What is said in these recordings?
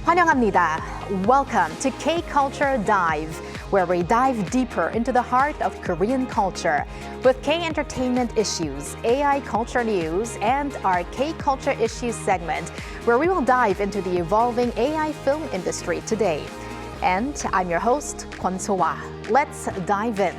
환영합니다. Welcome to K-Culture Dive, where we dive deeper into the heart of Korean culture with K-entertainment issues, AI culture news, and our K-Culture Issues segment, where we will dive into the evolving AI film industry today. And I'm your host, Kwon So-hwa. Let's dive in.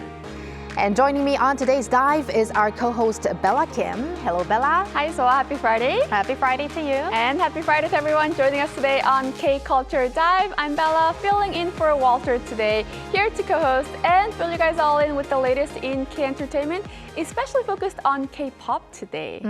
And joining me on today's dive is our co-host Bella Kim. Hello, Bella. Hi, So happy Friday. Happy Friday to you. And happy Friday to everyone joining us today on K-Culture Dive. I'm Bella, filling in for Walter today, here to co-host and fill you guys all in with the latest in K-entertainment, especially focused on K-pop today.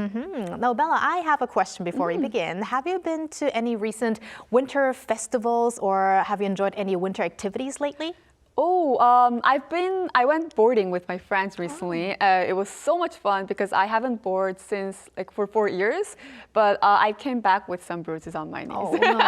Now, Bella, I have a question before we begin. Have you been to any recent winter festivals or have you enjoyed any winter activities lately? I went boarding with my friends recently. It was so much fun because I haven't boarded since for 4 years, but I came back with some bruises on my knees. Oh, no.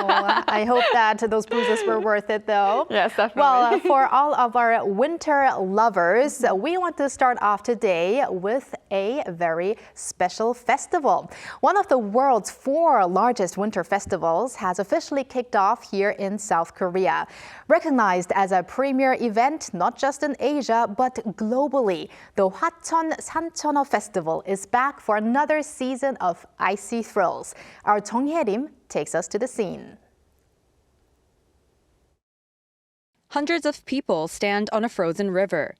I hope that those bruises were worth it, though. Yes, definitely. Well, for all of our winter lovers, we want to start off today with a very special festival. One of the world's 4 largest winter festivals has officially kicked off here in South Korea. Recognized as a premier event not just in Asia but globally, the Hwacheon Sancheoneo Festival is back for another season of icy thrills. Our Jung Hye-rim takes us to the scene. Hundreds of people stand on a frozen river.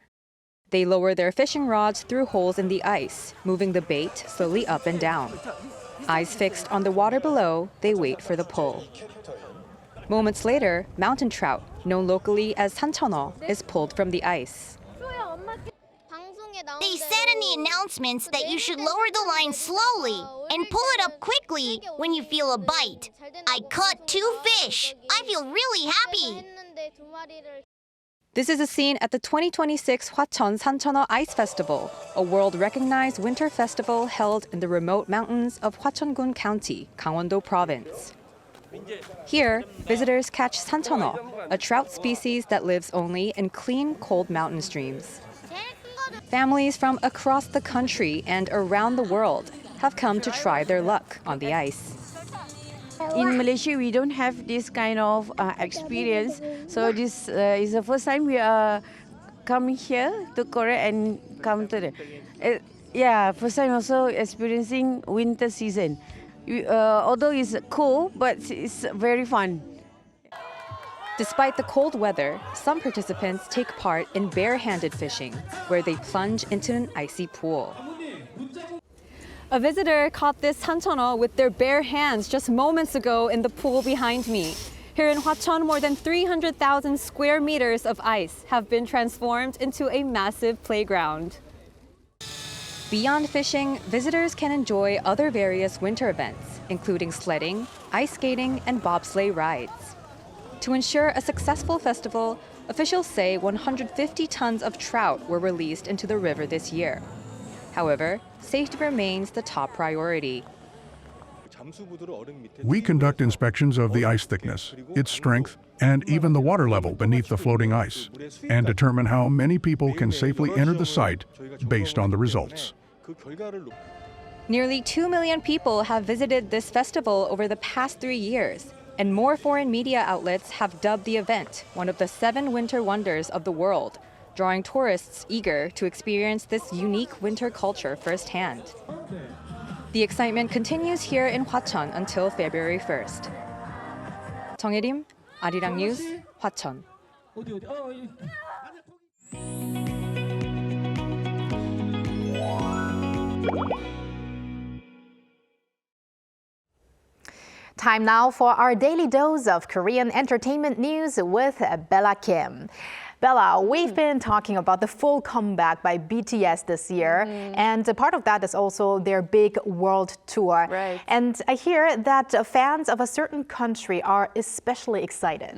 They lower their fishing rods through holes in the ice, moving the bait slowly up and down. Eyes fixed on the water below, they wait for the pull. Moments later, mountain trout, known locally as sancheoneo, is pulled from the ice. They said in the announcements that you should lower the line slowly and pull it up quickly when you feel a bite. I caught 2 fish. I feel really happy. This is a scene at the 2026 Hwacheon Sancheoneo Ice Festival, a world-recognized winter festival held in the remote mountains of Hwacheon-gun County, Gangwon-do Province. Here, visitors catch sancheoneo, a trout species that lives only in clean, cold mountain streams. Families from across the country and around the world have come to try their luck on the ice. In Malaysia, we don't have this kind of experience. So this is the first time we are coming here to Korea and come to the... first time also experiencing winter season. Although it's cold, but it's very fun. Despite the cold weather, some participants take part in bare-handed fishing, where they plunge into an icy pool. A visitor caught this sancheoneo with their bare hands just moments ago in the pool behind me. Here in Hwacheon, more than 300,000 square meters of ice have been transformed into a massive playground. Beyond fishing, visitors can enjoy other various winter events, including sledding, ice skating, and bobsleigh rides. To ensure a successful festival, officials say 150 tons of trout were released into the river this year. However, safety remains the top priority. We conduct inspections of the ice thickness, its strength, and even the water level beneath the floating ice, and determine how many people can safely enter the site based on the results. Nearly 2 million people have visited this festival over the past 3 years, and more foreign media outlets have dubbed the event one of the 7 winter wonders of the world, drawing tourists eager to experience this unique winter culture firsthand. The excitement continues here in Hwacheon until February 1st. Jung Hye-rim, Arirang News, Hwacheon. Time now for our daily dose of Korean entertainment news with Bella Kim. Bella, we've been talking about the full comeback by BTS this year, and a part of that is also their big world tour. Right. And I hear that fans of a certain country are especially excited.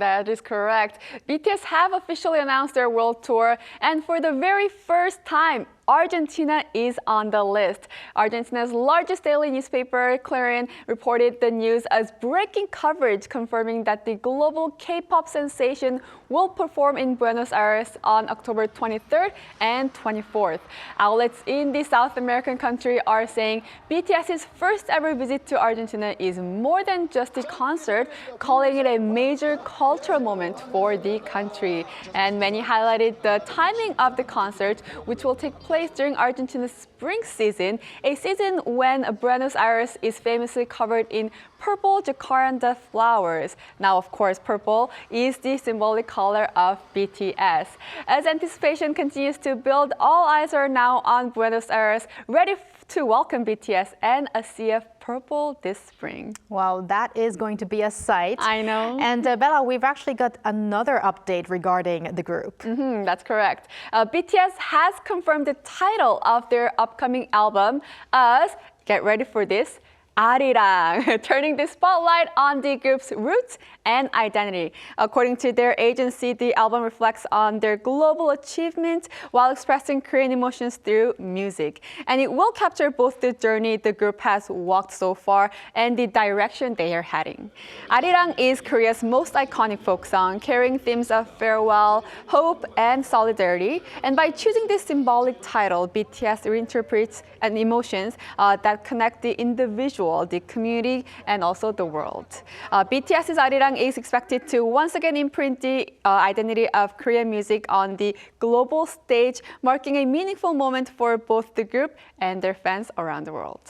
That is correct. BTS have officially announced their world tour, and for the very first time Argentina is on the list. Argentina's largest daily newspaper, Clarín, reported the news as breaking coverage, confirming that the global K-pop sensation will perform in Buenos Aires on October 23rd and 24th. Outlets in the South American country are saying BTS's first ever visit to Argentina is more than just a concert, calling it a major cultural moment for the country. And many highlighted the timing of the concert, which will take place during Argentina's spring season, a season when Buenos Aires is famously covered in purple jacaranda flowers. Now, of course, purple is the symbolic color of BTS. As anticipation continues to build, all eyes are now on Buenos Aires, ready to welcome BTS and a sea of purple this spring. Wow, that is going to be a sight. I know. And Bella, we've actually got another update regarding the group. That's correct. BTS has confirmed the title of their upcoming album as, get ready for this, Arirang, turning the spotlight on the group's roots and identity. According to their agency, the album reflects on their global achievement while expressing Korean emotions through music. And it will capture both the journey the group has walked so far and the direction they are heading. Arirang is Korea's most iconic folk song, carrying themes of farewell, hope, and solidarity. And by choosing this symbolic title, BTS reinterprets and emotions that connect the individual, the community, and also the world. BTS's Arirang is expected to once again imprint the identity of Korean music on the global stage, marking a meaningful moment for both the group and their fans around the world.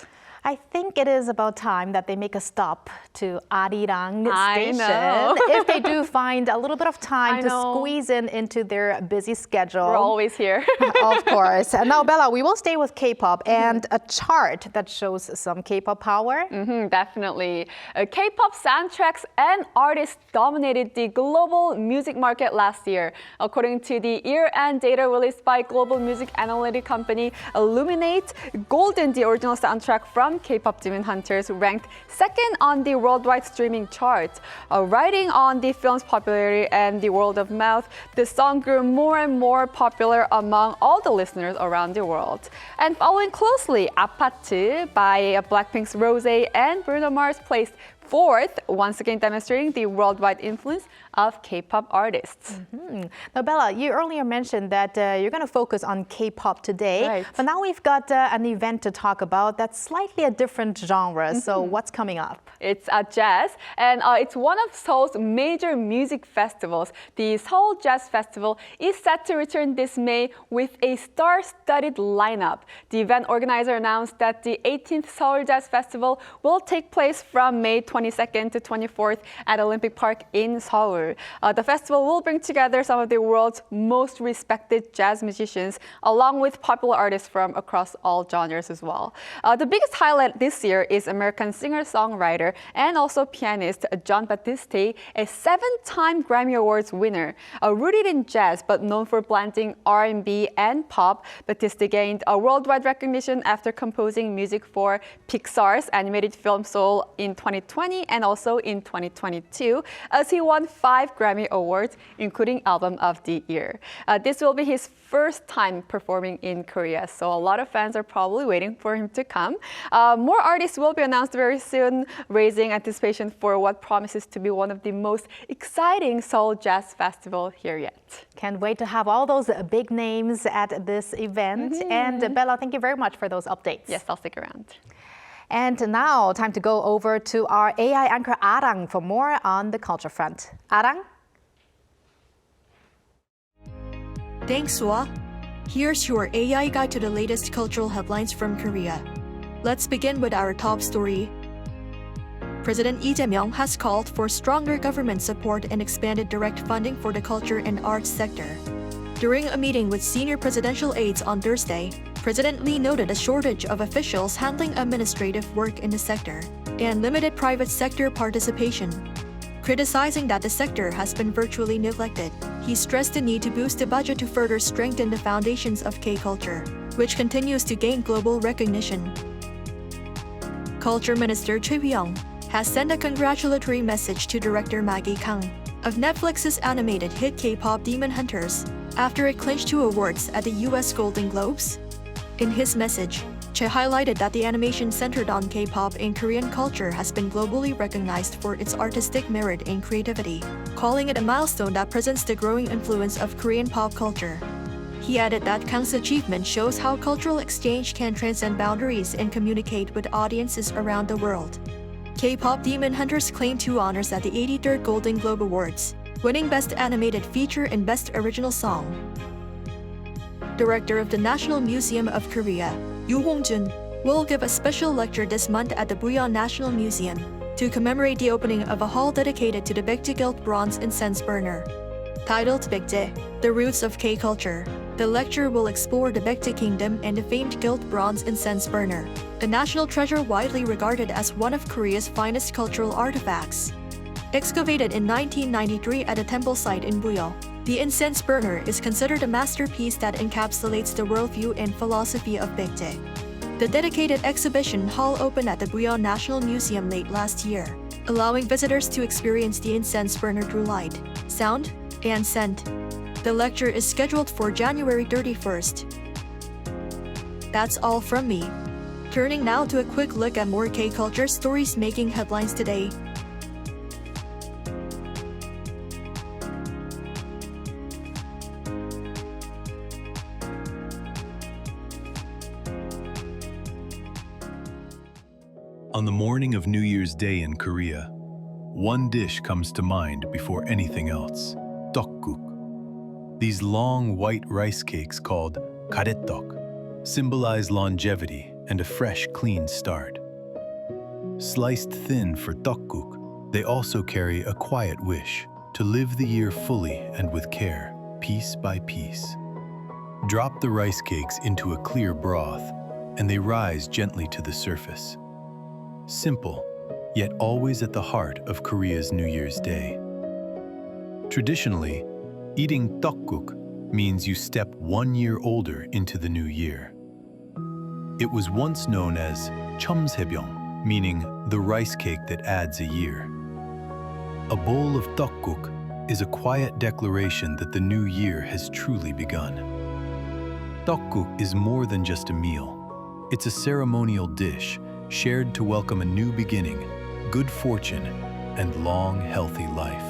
I think it is about time that they make a stop to Arirang Station. know. If they do find a little bit of time to squeeze into their busy schedule. We're always here. Of course. And now, Bella, we will stay with K-pop and a chart that shows some K-pop power. Definitely. K-pop soundtracks and artists dominated the global music market last year. According to the year-end data released by global music analytic company Illuminate, Golden, the original soundtrack from K-pop Demon Hunters, ranked second on the worldwide streaming chart. Riding on the film's popularity and the word of mouth, the song grew more and more popular among all the listeners around the world. And following closely, Apart by Blackpink's Rose and Bruno Mars placed fourth, once again demonstrating the worldwide influence of K-pop artists. Now, Bella, you earlier mentioned that you're going to focus on K-pop today, Right. but now we've got an event to talk about that's slightly a different genre. So what's coming up? It's jazz, and it's one of Seoul's major music festivals. The Seoul Jazz Festival is set to return this May with a star-studded lineup. The event organizer announced that the 18th Seoul Jazz Festival will take place from May 22nd to 24th at Olympic Park in Seoul. The festival will bring together some of the world's most respected jazz musicians, along with popular artists from across all genres as well. The biggest highlight this year is American singer-songwriter and also pianist John Batiste, a 7-time Grammy Awards winner. Rooted in jazz but known for blending R&B and pop, Batiste gained a worldwide recognition after composing music for Pixar's animated film Soul in 2020 and also in 2022, as he won 5 Grammy Awards, including Album of the Year. This will be his first time performing in Korea, so a lot of fans are probably waiting for him to come. More artists will be announced very soon, raising anticipation for what promises to be one of the most exciting Seoul Jazz Festival here yet. Can't wait to have all those big names at this event. And Bella, thank you very much for those updates. Yes, I'll stick around. And now, time to go over to our AI anchor Arang for more on the culture front. Arang? Thanks, Sua. Here's your AI guide to the latest cultural headlines from Korea. Let's begin with our top story. President Lee Jae-myung has called for stronger government support and expanded direct funding for the culture and arts sector. During a meeting with senior presidential aides on Thursday, President Lee noted a shortage of officials handling administrative work in the sector and limited private sector participation. Criticizing that the sector has been virtually neglected, he stressed the need to boost the budget to further strengthen the foundations of K-culture, which continues to gain global recognition. Culture Minister Choi Hwi-young has sent a congratulatory message to director Maggie Kang of Netflix's animated hit K-pop Demon Hunters after it clinched 2 awards at the US Golden Globes. In his message, Che highlighted that the animation centered on K-pop and Korean culture has been globally recognized for its artistic merit and creativity, calling it a milestone that presents the growing influence of Korean pop culture. He added that Kang's achievement shows how cultural exchange can transcend boundaries and communicate with audiences around the world. K-pop Demon Hunters claimed 2 honors at the 83rd Golden Globe Awards, winning Best Animated Feature and Best Original Song. Director of the National Museum of Korea, Yoo Hong-jun, will give a special lecture this month at the Buyeon National Museum to commemorate the opening of a hall dedicated to the Baekje Guild bronze incense burner. Titled Baekje, The Roots of K-Culture, the lecture will explore the Baekje Kingdom and the famed Guild bronze incense burner, a national treasure widely regarded as one of Korea's finest cultural artifacts. Excavated in 1993 at a temple site in Buyeon, the incense burner is considered a masterpiece that encapsulates the worldview and philosophy of Baekje. The dedicated exhibition hall opened at the Buyeon National Museum late last year, allowing visitors to experience the incense burner through light, sound, and scent. The lecture is scheduled for January 31st. That's all from me. Turning now to a quick look at more K-culture stories making headlines today. On the morning of New Year's Day in Korea, one dish comes to mind before anything else: tteokguk. These long white rice cakes called garetteok symbolize longevity and a fresh, clean start. Sliced thin for tteokguk, they also carry a quiet wish to live the year fully and with care, piece by piece. Drop the rice cakes into a clear broth, and they rise gently to the surface. Simple, yet always at the heart of Korea's New Year's Day. Traditionally, eating tteokguk means you step 1 year older into the new year. It was once known as cheomsaebyeong, meaning the rice cake that adds a year. A bowl of tteokguk is a quiet declaration that the new year has truly begun. Tteokguk is more than just a meal. It's a ceremonial dish shared to welcome a new beginning, good fortune, and long, healthy life.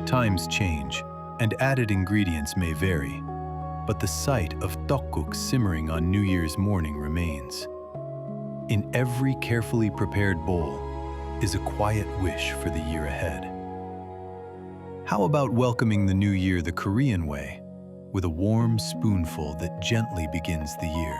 Times change, and added ingredients may vary, but the sight of tteokguk simmering on New Year's morning remains. In every carefully prepared bowl is a quiet wish for the year ahead. How about welcoming the new year the Korean way, with a warm spoonful that gently begins the year?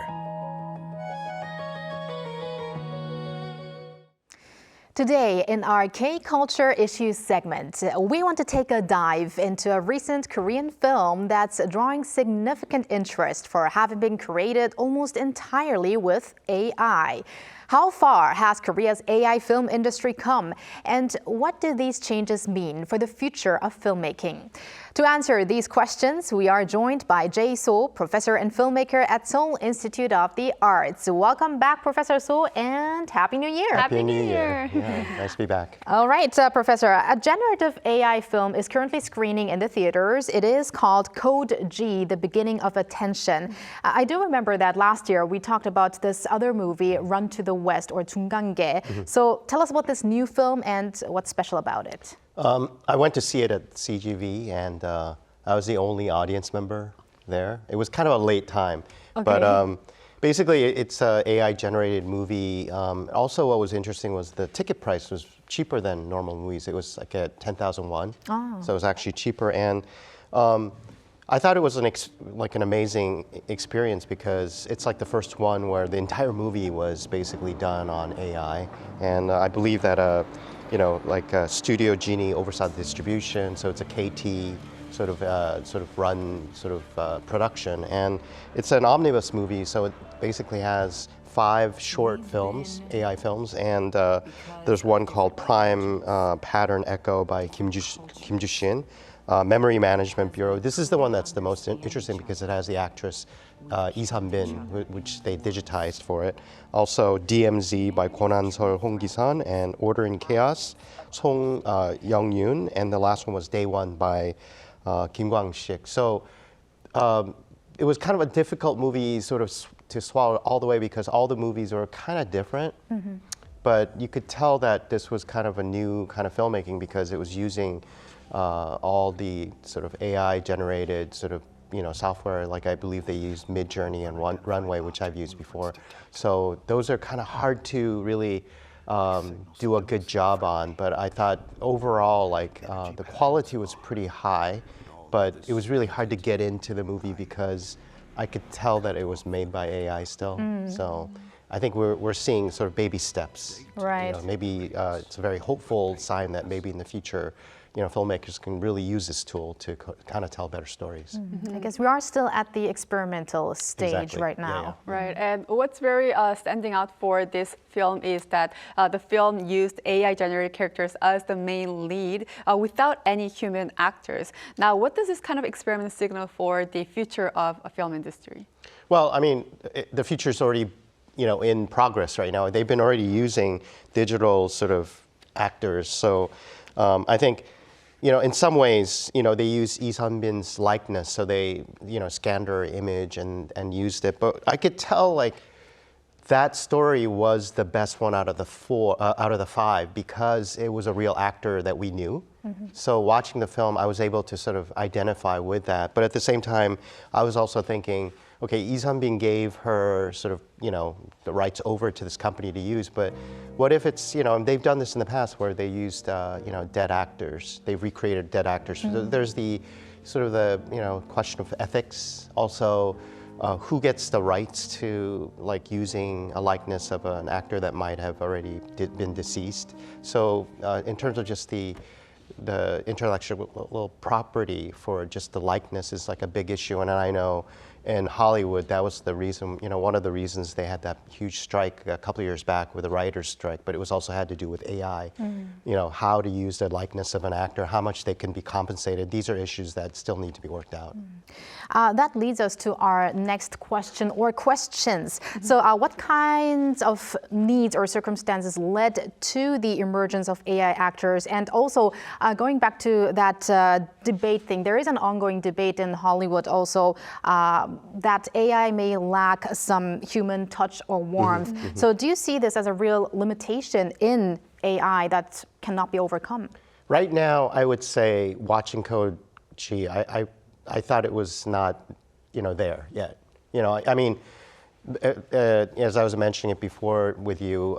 Today, in our K-Culture Issues segment, we want to take a dive into a recent Korean film that's drawing significant interest for having been created almost entirely with AI. How far has Korea's AI film industry come, and what do these changes mean for the future of filmmaking? To answer these questions, we are joined by Jae So, professor and filmmaker at Seoul Institute of the Arts. Welcome back, Professor So, and Happy New Year. Happy New Year. Yeah, nice to be back. All right, Professor, a generative AI film is currently screening in the theaters. It is called Code G, The Beginning of Attention. I do remember that last year we talked about this other movie, Run to the West, or 중간계. So tell us about this new film and what's special about it. I went to see it at CGV, and I was the only audience member there. It was kind of a late time, but basically it's an AI-generated movie. Also, what was interesting was the ticket price was cheaper than normal movies. It was like at 10,000 won, so it was actually cheaper. And I thought it was an amazing experience because it's like the first one where the entire movie was basically done on AI, and I believe that Studio Genie oversaw the distribution, so it's a KT run production, and it's an omnibus movie, so it basically has 5 short films, AI films, and there's one called Prime Pattern Echo by Kim Ju-shin, Memory Management Bureau. This is the one that's the most interesting because it has the actress Lee San-bin, which they digitized for it. Also DMZ by Kwon Han-seol, Hong Ki-sun, and Order in Chaos, Song Young-yoon, and the last one was Day One by Kim Kwang-sik. So it was kind of a difficult movie sort of to swallow all the way because all the movies were kind of different. But you could tell that this was kind of a new kind of filmmaking because it was using all the sort of AI generated sort of software, like I believe they used Midjourney and Runway, which I've used before. So those are kind of hard to really do a good job on. But I thought overall, like the quality was pretty high, but it was really hard to get into the movie because I could tell that it was made by AI still. So I think we're seeing sort of baby steps. Right. Maybe it's a very hopeful sign that maybe in the future, filmmakers can really use this tool to kind of tell better stories. I guess we are still at the experimental stage Exactly. right now. Right, and what's very standing out for this film is that the film used AI-generated characters as the main lead without any human actors. Now, what does this kind of experiment signal for the future of a film industry? Well, I mean, the future's already, in progress right now. They've been already using digital sort of actors. So I think, in some ways, they use Lee Sun-bin's likeness. So they, scanned her image and used it. But I could tell, like, that story was the best one out of the five because it was a real actor that we knew. So watching the film, I was able to sort of identify with that. But at the same time, I was also thinking, okay, Lee Sun-bin gave her sort of, the rights over to this company to use, but what if it's, and they've done this in the past where they used, dead actors. They've recreated dead actors. So there's the sort of the, question of ethics. Also, who gets the rights to like using a likeness of an actor that might have already been deceased. So in terms of just the intellectual property for just the likeness is like a big issue, and I know in Hollywood that was the reason, one of the reasons they had that huge strike a couple of years back with the writers' strike, but it was also had to do with AI, how to use the likeness of an actor, how much they can be compensated. These are issues that still need to be worked out. That leads us to our next question or questions. So what kinds of needs or circumstances led to the emergence of AI actors? And also going back to that debate thing, there is an ongoing debate in Hollywood also that AI may lack some human touch or warmth. So do you see this as a real limitation in AI that cannot be overcome? Right now, I would say watching Code G, I thought it was not, there yet. I mean, as I was mentioning it before with you,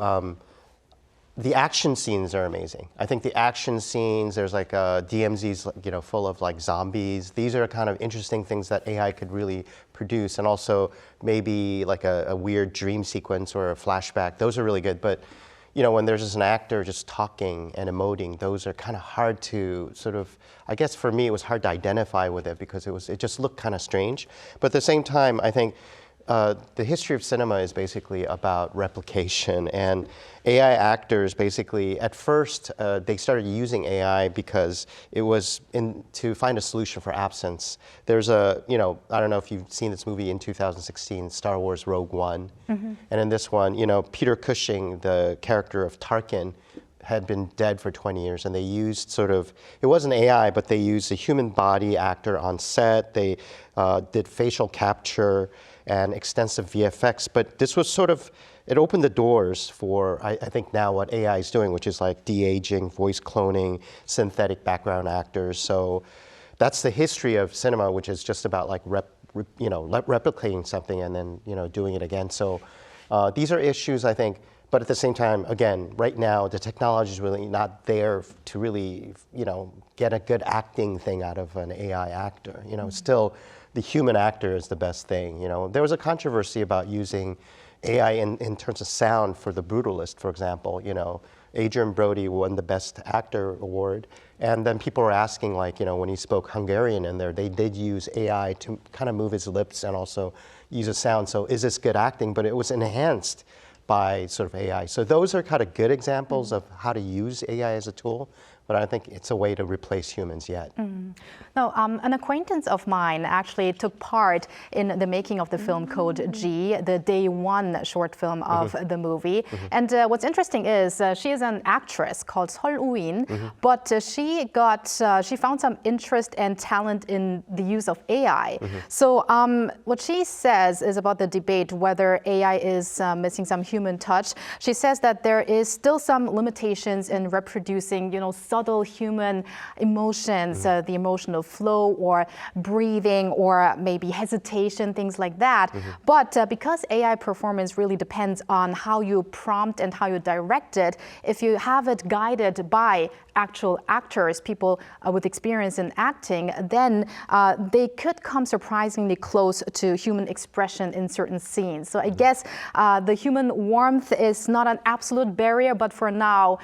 the action scenes are amazing. I think the action scenes, there's like DMZs, full of like zombies. These are kind of interesting things that AI could really produce, and also maybe like a weird dream sequence or a flashback. Those are really good, but when there's just an actor just talking and emoting, those are kind of hard to sort of, I guess for me, it was hard to identify with it because it just looked kind of strange. But at the same time, I think the history of cinema is basically about replication, and AI actors basically, at first, they started using AI because it was to find a solution for absence. There's I don't know if you've seen this movie in 2016, Star Wars Rogue One. And in this one, Peter Cushing, the character of Tarkin, had been dead for 20 years, and they used it wasn't AI, but they used a human body actor on set. They did facial capture and extensive VFX, but this was it opened the doors for, I think now what AI is doing, which is like de-aging, voice cloning, synthetic background actors. So that's the history of cinema, which is just about like replicating something and then doing it again. So these are issues, I think, but at the same time, again, right now the technology is really not there to really get a good acting thing out of an AI actor. Still, the human actor is the best thing. There was a controversy about using AI in terms of sound for The Brutalist, for example. Adrian Brody won the Best Actor award, and then people were asking, like, when he spoke Hungarian in there, they did use AI to kind of move his lips and also use a sound. So is this good acting? But it was enhanced by sort of AI. So those are kind of good examples of how to use AI as a tool. but I think it's a way to replace humans yet. No, an acquaintance of mine actually took part in the making of the film Code G, the day one short film of the movie. And what's interesting is she is an actress called Sol Woo-in, but she found some interest and talent in the use of AI. So what she says is about the debate whether AI is missing some human touch. She says that there is still some limitations in reproducing, subtle human emotions, the emotional flow or breathing or maybe hesitation, things like that. But because AI performance really depends on how you prompt and how you direct it, if you have it guided by actual actors, people with experience in acting, then they could come surprisingly close to human expression in certain scenes. So I guess the human warmth is not an absolute barrier, but for now,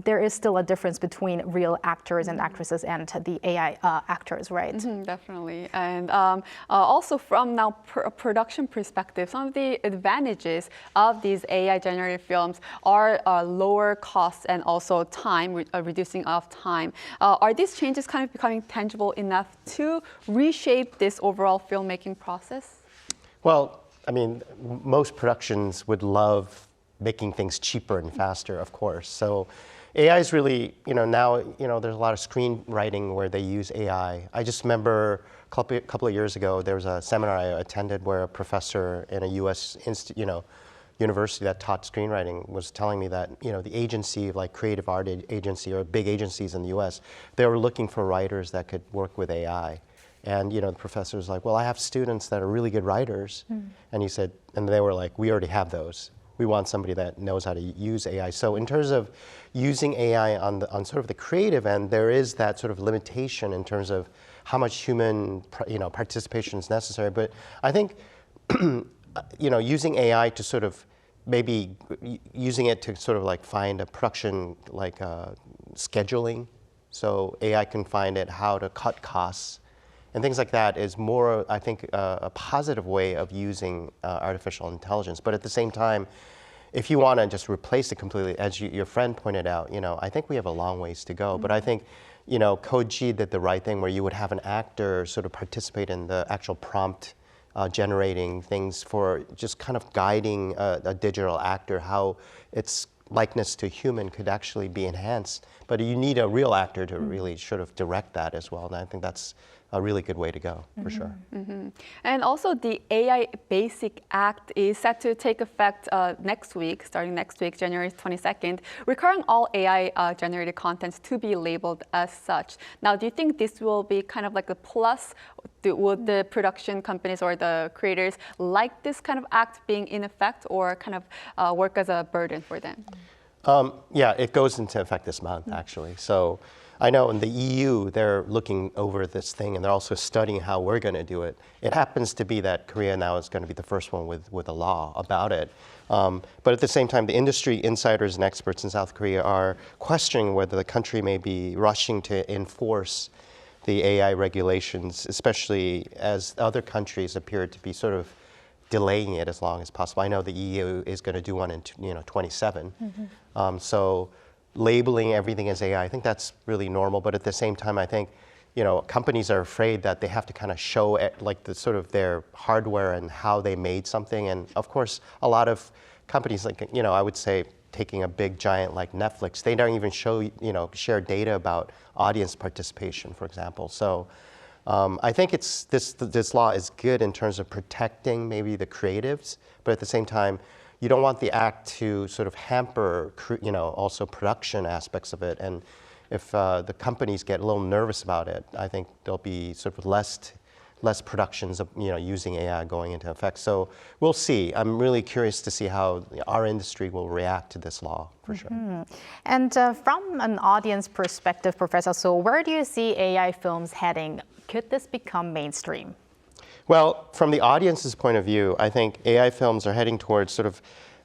there is still a difference between real actors and actresses and the AI actors, right? Definitely. And also from now a production perspective, some of the advantages of these AI-generated films are lower costs and also time, reducing of time. Are these changes kind of becoming tangible enough to reshape this overall filmmaking process? Well, I mean, most productions would love making things cheaper and faster, of course. So AI is really, now, there's a lot of screenwriting where they use AI. I just remember a couple of years ago, there was a seminar I attended where a professor in a U.S. university that taught screenwriting was telling me that, the agency, like creative art agency or big agencies in the U.S., they were looking for writers that could work with AI. And, the professor was like, well, I have students that are really good writers. And he said, and they were like, we already have those. We want somebody that knows how to use AI. So in terms of using AI on sort of the creative end, there is that sort of limitation in terms of how much human, participation is necessary. But I think, using AI to sort of maybe using it to sort of like find a production like scheduling, so AI can find it how to cut costs and things like that is more, I think, a positive way of using artificial intelligence. But at the same time, if you want to just replace it completely, as your friend pointed out, I think we have a long ways to go. But I think, Code G did the right thing where you would have an actor sort of participate in the actual prompt generating things for just kind of guiding a digital actor, how its likeness to human could actually be enhanced. But you need a real actor to really sort of direct that as well. And I think that's a really good way to go, for sure. And also the AI Basic Act is set to take effect next week, starting next week, January 22nd, requiring all AI-generated content to be labeled as such. Now, do you think this will be kind of like a plus? Would the production companies or the creators like this kind of act being in effect or kind of work as a burden for them? Yeah, it goes into effect this month, actually. So I know in the EU, they're looking over this thing and they're also studying how we're going to do it. It happens to be that Korea now is going to be the first one with a law about it. But at the same time, the industry insiders and experts in South Korea are questioning whether the country may be rushing to enforce the AI regulations, especially as other countries appear to be sort of delaying it as long as possible. I know the EU is going to do one in 27. So labeling everything as AI, I think that's really normal. But at the same time, I think companies are afraid that they have to kind of show like the sort of their hardware and how they made something. And of course, a lot of companies like I would say taking a big giant like Netflix, they don't even share data about audience participation, for example. So I think this law is good in terms of protecting maybe the creatives, but at the same time, you don't want the act to sort of hamper, also production aspects of it. And if the companies get a little nervous about it, I think there'll be sort of less productions of using AI going into effect. So we'll see. I'm really curious to see how our industry will react to this law, for sure. And from an audience perspective, Professor, so where do you see AI films heading? Could this become mainstream? Well, from the audience's point of view, I think AI films are heading towards sort of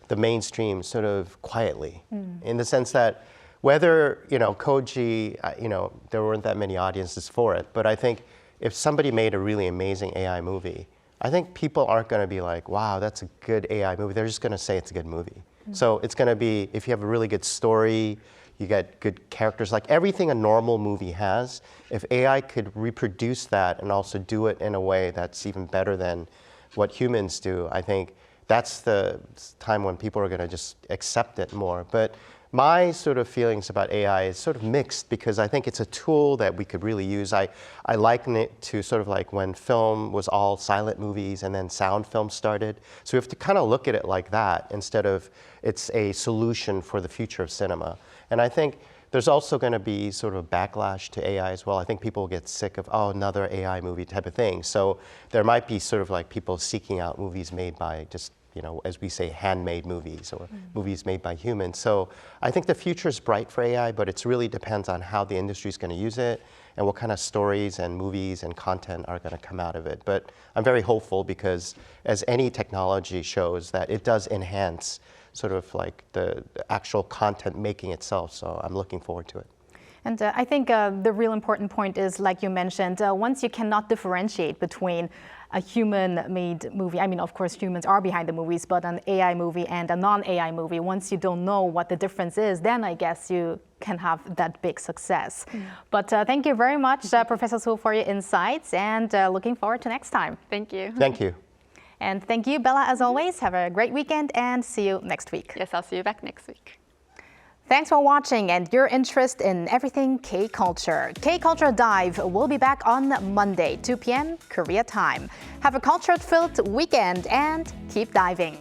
the mainstream sort of quietly, in the sense that whether, Code G, there weren't that many audiences for it, but I think if somebody made a really amazing AI movie, I think people aren't going to be like, wow, that's a good AI movie. They're just going to say it's a good movie. So it's going to be, if you have a really good story, You get good characters, like everything a normal movie has. If AI could reproduce that and also do it in a way that's even better than what humans do, I think that's the time when people are going to just accept it more. But my sort of feelings about AI is sort of mixed because I think it's a tool that we could really use. I liken it to sort of like when film was all silent movies and then sound film started. So we have to kind of look at it like that instead of it's a solution for the future of cinema. And I think there's also going to be sort of backlash to AI as well. I think people get sick of, oh, another AI movie type of thing. So there might be sort of like people seeking out movies made by just, as we say, handmade movies or movies made by humans. So I think the future is bright for AI, but it really depends on how the industry is going to use it and what kind of stories and movies and content are going to come out of it. But I'm very hopeful because as any technology shows that it does enhance sort of like the actual content making itself. So I'm looking forward to it. And I think the real important point is, like you mentioned, once you cannot differentiate between a human-made movie, I mean, of course, humans are behind the movies, but an AI movie and a non-AI movie, once you don't know what the difference is, then I guess you can have that big success. But thank you very much, Professor Su, for your insights, and looking forward to next time. Thank you. Thank you. And thank you, Bella, as always. Have a great weekend and see you next week. Yes, I'll see you back next week. Thanks for watching and your interest in everything K-Culture. K-Culture Dive will be back on Monday, 2 p.m. Korea time. Have a culture-filled weekend and keep diving.